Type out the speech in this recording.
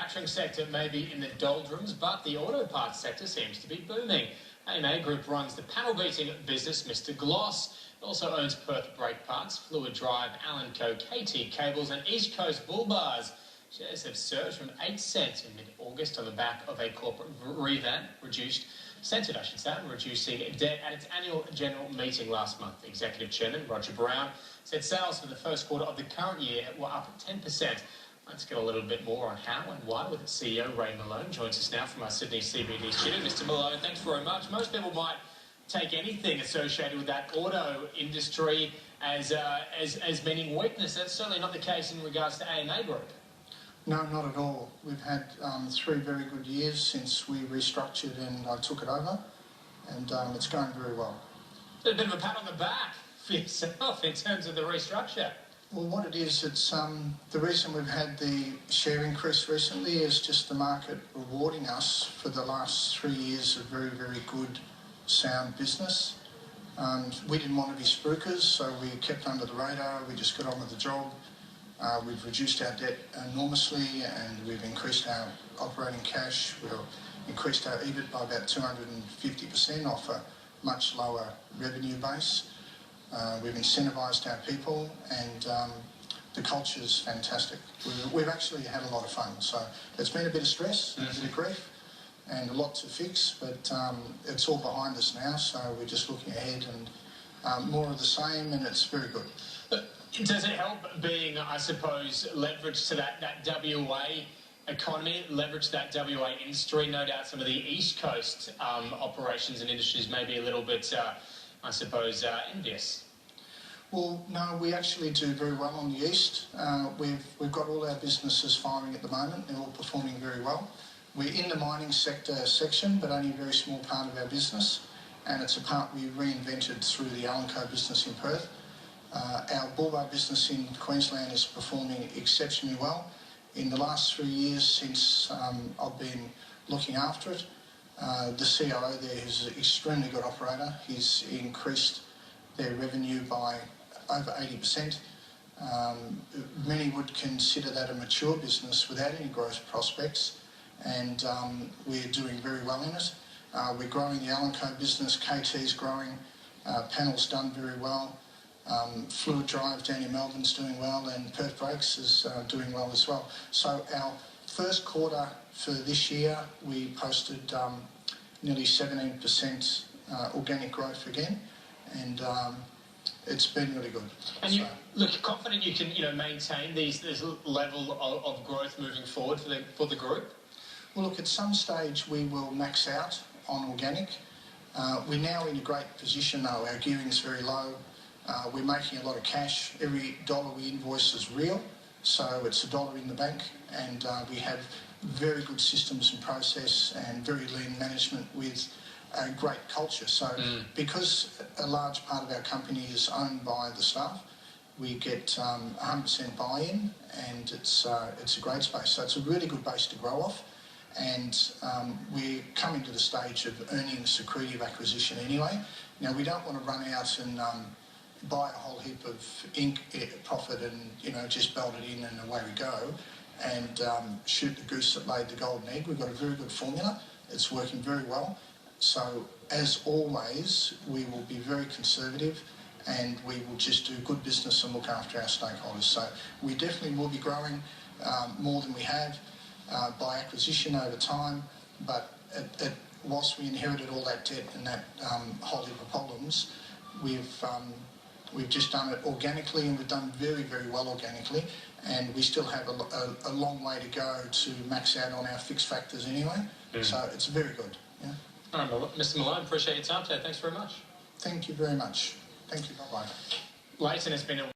manufacturing sector may be in the doldrums, but the auto parts sector seems to be booming. AMA Group runs the panel-beating business Mr. Gloss. It also owns Perth Brake Parts, Fluid Drive, Allen Co, KT Cables and East Coast Bull Bars. Shares have surged from 8 cents in mid-August on the back of a corporate revamp, reducing debt at its annual general meeting last month. The Executive Chairman, Roger Brown, said sales for the first quarter of the current year were up 10%. Let's get a little bit more on how and why with its CEO, Ray Malone. Joins us now from our Sydney CBD studio. Mr. Malone, thanks very much. Most people might take anything associated with that auto industry as meaning weakness. That's certainly not the case in regards to AMA Group. No, not at all. We've had 3 very good years since we restructured and I took it over, and it's going very well. A bit of a pat on the back for yourself in terms of the restructure. Well, what it is, it's the reason we've had the share increase recently is just the market rewarding us for the last 3 years of very, very good, sound business. We didn't want to be spookers, so we kept under the radar. We just got on with the job. We've reduced our debt enormously, and we've increased our operating cash. We've increased our EBIT by about 250% off a much lower revenue base. We've incentivised our people, and the culture's fantastic. We've actually had a lot of fun. So it's been a bit of stress, and a bit of grief, and a lot to fix, but it's all behind us now, so we're just looking ahead and more of the same, and it's very good. Does it help being, I suppose, leverage to that WA economy, leverage to that WA industry? No doubt some of the East Coast operations and industries may be a little bit, I suppose, envious. Well, no, we actually do very well on the East. We've got all our businesses firing at the moment. They're all performing very well. We're in the mining sector section, but only a very small part of our business, and it's a part we reinvented through the Allen Co business in Perth. Our bull bar business in Queensland is performing exceptionally well. In the last 3 years since I've been looking after it, the COO there is an extremely good operator. He's increased their revenue by over 80%. Many would consider that a mature business without any growth prospects, and we're doing very well in it. We're growing the Allen Co business. KT's growing. Panel's done very well. Fluid Drive down in Melbourne's doing well, and Perth Brakes is doing well as well. So our first quarter for this year, we posted nearly 17% organic growth again, and it's been really good. And you look confident you can maintain this level of growth moving forward for the group? Well, look, at some stage we will max out on organic. We're now in a great position though. Our gearing's very low. We're making a lot of cash. Every dollar we invoice is real, so it's a dollar in the bank, and we have very good systems and process and very lean management with a great culture. So because a large part of our company is owned by the staff, we get 100% buy-in, and it's a great space. So it's a really good base to grow off, and we're coming to the stage of earnings accretive acquisition anyway. Now, we don't want to run out and buy a whole heap of profit and just belt it in and away we go, and shoot the goose that laid the golden egg. We've got a very good formula. It's working very well. So as always, we will be very conservative, and we will just do good business and look after our stakeholders. So we definitely will be growing more than we have by acquisition over time, but whilst we inherited all that debt and that whole heap of problems, we've just done it organically, and we've done very, very well organically, and we still have a long way to go to max out on our fixed factors anyway. So it's very good. Yeah. All right, well, Mr. Malone, appreciate your time today. Thanks very much. Thank you very much. Thank you. Bye-bye. Leighton has been a